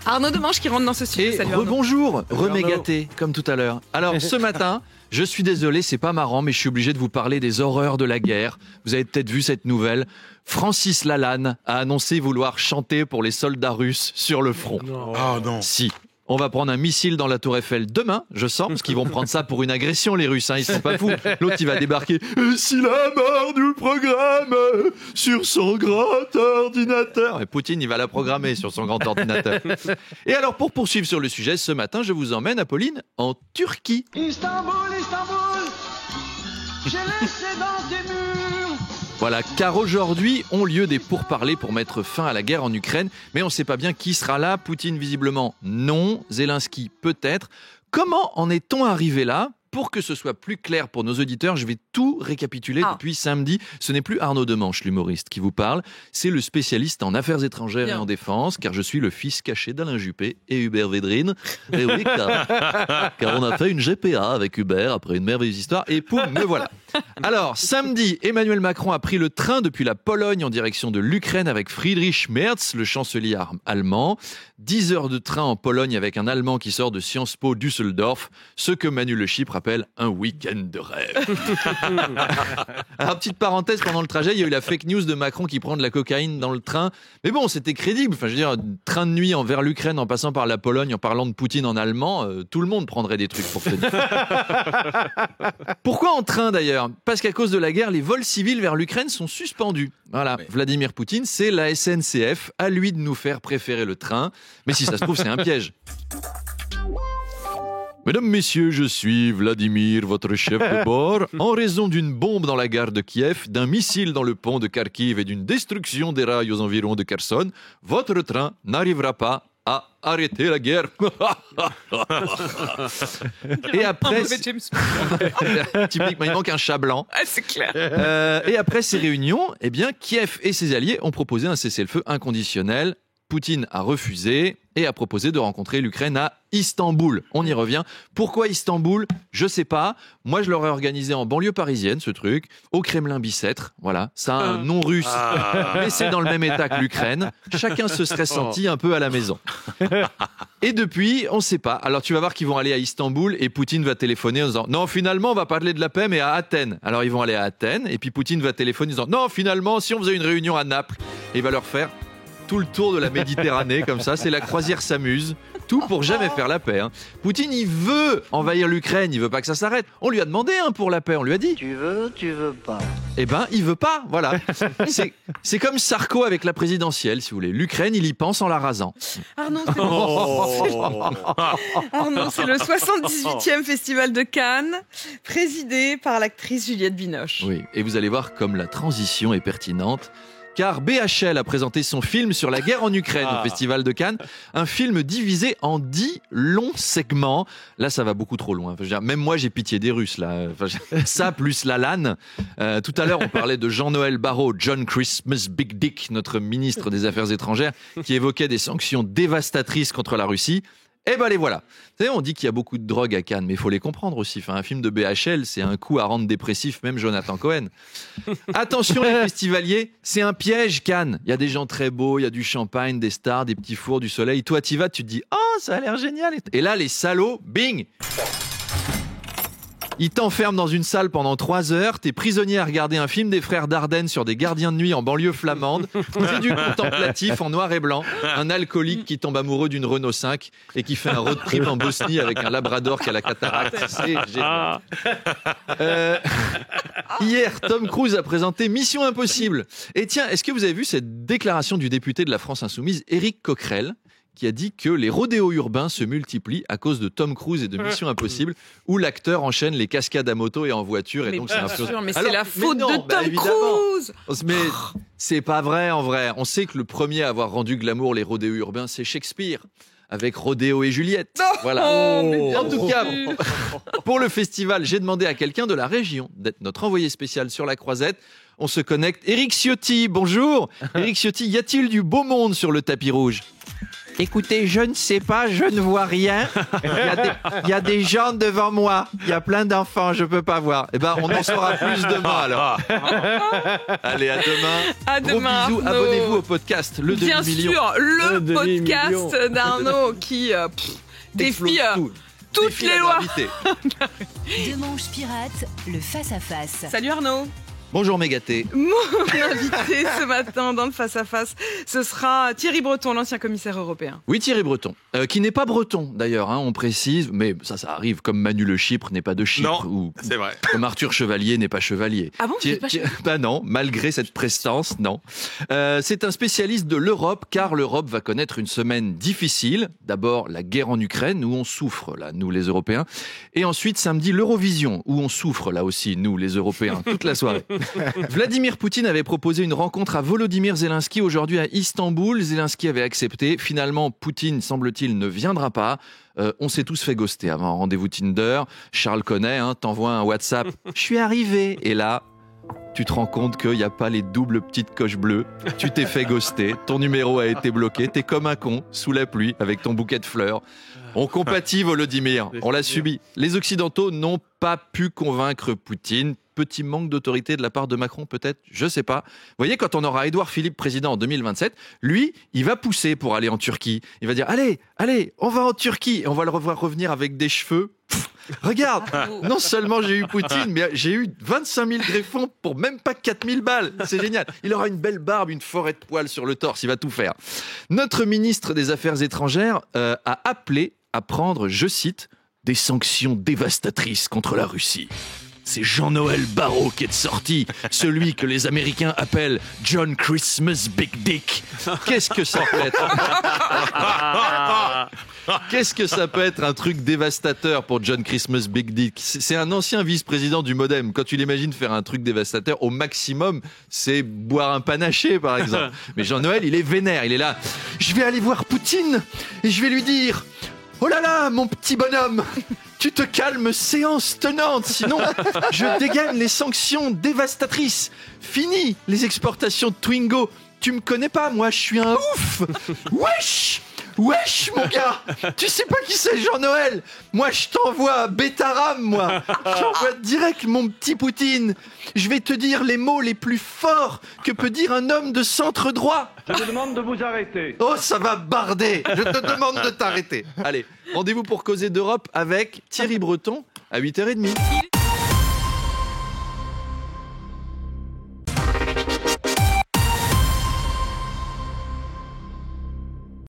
Arnaud Demange qui rentre dans ce studio. Et Salut Arnaud. rebonjour, remégaté, comme tout à l'heure. Alors, ce matin, je suis désolé, c'est pas marrant, mais je suis obligé de vous parler des horreurs de la guerre. Vous avez peut-être vu cette nouvelle. Francis Lalanne a annoncé vouloir chanter pour les soldats russes sur le front. Ah non. Si. On va prendre un missile dans la Tour Eiffel demain, je sens, parce qu'ils vont prendre ça pour une agression, les Russes, hein, ils sont pas fous. L'autre, il va débarquer. Et si la mort nous programme sur son grand ordinateur. Et Poutine, il va la programmer sur son grand ordinateur. Et alors, pour poursuivre sur le sujet, ce matin, je vous emmène, Apolline, en Turquie. Istanbul, Istanbul, j'ai laissé dans tes murs. Voilà, car aujourd'hui ont lieu des pourparlers pour mettre fin à la guerre en Ukraine, mais on ne sait pas bien qui sera là. Poutine, visiblement, non. Zelensky, peut-être. Comment en est-on arrivé là ? Pour que ce soit plus clair pour nos auditeurs, je vais tout récapituler depuis samedi. Ce n'est plus Arnaud Demange, l'humoriste, qui vous parle. C'est le spécialiste en affaires étrangères et en défense, car je suis le fils caché d'Alain Juppé et Hubert Védrine. Et oui, car on a fait une GPA avec Hubert après une merveilleuse histoire. Et poum, me voilà. Alors, samedi, Emmanuel Macron a pris le train depuis la Pologne en direction de l'Ukraine avec Friedrich Merz, le chancelier allemand. 10 heures de train en Pologne avec un Allemand qui sort de Sciences Po Düsseldorf, ce que Manu Le Chypre appelle un week-end de rêve. Alors, petite parenthèse, pendant le trajet, il y a eu la fake news de Macron qui prend de la cocaïne dans le train. Mais bon, c'était crédible. Enfin, je veux dire, train de nuit vers l'Ukraine en passant par la Pologne, en parlant de Poutine en allemand, tout le monde prendrait des trucs pour te dire. Pourquoi en train d'ailleurs ? Parce qu'à cause de la guerre, les vols civils vers l'Ukraine sont suspendus. Voilà, Vladimir Poutine, c'est la SNCF, à lui de nous faire préférer le train. Mais si ça se trouve, c'est un piège. Mesdames, Messieurs, je suis Vladimir, votre chef de bord. En raison d'une bombe dans la gare de Kiev, d'un missile dans le pont de Kharkiv et d'une destruction des rails aux environs de Kherson, votre train n'arrivera pas à arrêter la guerre. Et après, typiquement, il manque un chat blanc. Ah, c'est clair. Et après ces réunions, eh bien, Kiev et ses alliés ont proposé un cessez-le-feu inconditionnel. Poutine a refusé et a proposé de rencontrer l'Ukraine à Istanbul. On y revient. Pourquoi Istanbul ? Je sais pas. Moi, je l'aurais organisé en banlieue parisienne, ce truc, au Kremlin-Bicêtre. Voilà, ça a un nom russe, mais c'est dans le même état que l'Ukraine. Chacun se serait senti un peu à la maison. Et depuis, on sait pas. Alors, tu vas voir qu'ils vont aller à Istanbul et Poutine va téléphoner en disant « Non, finalement, on va parler de la paix, mais à Athènes. » Alors, ils vont aller à Athènes et puis Poutine va téléphoner en disant « Non, finalement, si on faisait une réunion à Naples. » Et il va leur faire tout le tour de la Méditerranée, comme ça, c'est la croisière s'amuse. Tout pour jamais faire la paix. Hein. Poutine, il veut envahir l'Ukraine, il veut pas que ça s'arrête. On lui a demandé pour la paix, on lui a dit. Tu veux pas. Eh ben, il veut pas, voilà. C'est comme Sarko avec la présidentielle, si vous voulez. L'Ukraine, il y pense en la rasant. Arnaud, c'est le 78e Festival de Cannes, présidé par l'actrice Juliette Binoche. Oui, et vous allez voir comme la transition est pertinente. Car BHL a présenté son film sur la guerre en Ukraine au Festival de Cannes. Un film divisé en 10 longs segments. Là, ça va beaucoup trop loin. Enfin, je veux dire, même moi, j'ai pitié des Russes. Là. Enfin, ça, plus Lalanne. Tout à l'heure, on parlait de Jean-Noël Barrot, John Christmas Big Dick, notre ministre des Affaires étrangères, qui évoquait des sanctions dévastatrices contre la Russie. Eh ben les voilà. Vous savez, on dit qu'il y a beaucoup de drogue à Cannes, mais il faut les comprendre aussi. Enfin, un film de BHL, c'est un coup à rendre dépressif même Jonathan Cohen. Attention les festivaliers, c'est un piège Cannes. Il y a des gens très beaux, il y a du champagne, des stars, des petits fours, du soleil. Toi, t'y vas, tu te dis « Oh, ça a l'air génial !» Et là, les salauds, bing ! Ils t'enferment dans une salle pendant 3 heures, t'es prisonnier à regarder un film des frères Dardenne sur des gardiens de nuit en banlieue flamande, c'est du contemplatif en noir et blanc, un alcoolique qui tombe amoureux d'une Renault 5 et qui fait un road trip en Bosnie avec un labrador qui a la cataracte, c'est génial. Hier, Tom Cruise a présenté Mission Impossible. Et tiens, est-ce que vous avez vu cette déclaration du député de la France Insoumise, Éric Coquerel, qui a dit que les rodéos urbains se multiplient à cause de Tom Cruise et de Mission Impossible, où l'acteur enchaîne les cascades à moto et en voiture. Et mais donc bien sûr, mais c'est la faute de Tom Cruise. Mais c'est pas vrai, en vrai. On sait que le premier à avoir rendu glamour les rodéos urbains, c'est Shakespeare, avec Rodéo et Juliette. Voilà. En tout cas, pour le festival, j'ai demandé à quelqu'un de la région d'être notre envoyé spécial sur la Croisette. On se connecte. Éric Ciotti, bonjour. Éric Ciotti, y a-t-il du beau monde sur le tapis rouge ? Écoutez, je ne sais pas, je ne vois rien. Il y a des gens devant moi. Il y a plein d'enfants, je peux pas voir. Eh ben, on en saura plus demain alors. Allez, à demain. À Gros demain, bisous. Arnaud. Abonnez-vous au podcast Le Bien Demi-Million. sûr, le demi-million. podcast d'Arnaud qui défie toutes Défie les la lois. gravité. Demanche pirate, le face-à-face. Salut Arnaud. Bonjour Mégaté. Mon invité ce matin dans le face-à-face, ce sera Thierry Breton, l'ancien commissaire européen. Oui, Thierry Breton, qui n'est pas breton d'ailleurs, on précise, mais ça arrive, comme Manu Le Chypre n'est pas de Chypre, ou C'est vrai. comme Arthur Chevalier n'est pas chevalier. Ah bon, Thi- c'est pas Thi- Bah non, malgré cette prestance, non. C'est un spécialiste de l'Europe, car l'Europe va connaître une semaine difficile. D'abord, la guerre en Ukraine, où on souffre, là, nous les Européens. Et ensuite, samedi, l'Eurovision, où on souffre, là aussi, nous les Européens, toute la soirée. Vladimir Poutine avait proposé une rencontre à Volodymyr Zelensky aujourd'hui à Istanbul. Zelensky avait accepté. Finalement, Poutine, semble-t-il, ne viendra pas. On s'est tous fait ghoster avant un rendez-vous Tinder. Charles connaît, t'envoies un WhatsApp. Je suis arrivé. Et là, tu te rends compte qu'il n'y a pas les doubles petites coches bleues. Tu t'es fait ghoster. Ton numéro a été bloqué. T'es comme un con, sous la pluie, avec ton bouquet de fleurs. On compatit, Volodymyr. On l'a subi. Les Occidentaux n'ont pas pu convaincre Poutine. Petit manque d'autorité de la part de Macron, peut-être, je sais pas. Vous voyez, quand on aura Édouard Philippe président en 2027, lui, il va pousser pour aller en Turquie. Il va dire, allez, on va en Turquie. Et on va le revoir revenir avec des cheveux. Pff, regarde, non seulement j'ai eu Poutine, mais j'ai eu 25 000 greffons pour même pas 4 000 balles. C'est génial. Il aura une belle barbe, une forêt de poils sur le torse, il va tout faire. Notre ministre des Affaires étrangères a appelé à prendre, je cite, des sanctions dévastatrices contre la Russie. C'est Jean-Noël Barrot qui est sorti, celui que les Américains appellent John Christmas Big Dick. Qu'est-ce que ça peut être Qu'est-ce que ça peut être un truc dévastateur pour John Christmas Big Dick? C'est un ancien vice-président du Modem. Quand tu l'imagines faire un truc dévastateur, au maximum, c'est boire un panaché, par exemple. Mais Jean-Noël, il est vénère, il est là. Je vais aller voir Poutine et je vais lui dire... Oh là là, mon petit bonhomme, tu te calmes séance tenante, sinon je dégaine les sanctions dévastatrices. Fini les exportations de Twingo. Tu me connais pas, moi je suis un ouf. Wesh mon gars, tu sais pas qui c'est Jean-Noël? Moi je t'envoie à Bétaram, moi. J'envoie direct mon petit Poutine. Je vais te dire les mots les plus forts que peut dire un homme de centre droit. Je vous demande de vous arrêter. Oh, ça va barder. Je te demande de t'arrêter. Allez, rendez-vous pour causer d'Europe avec Thierry Breton à 8h30.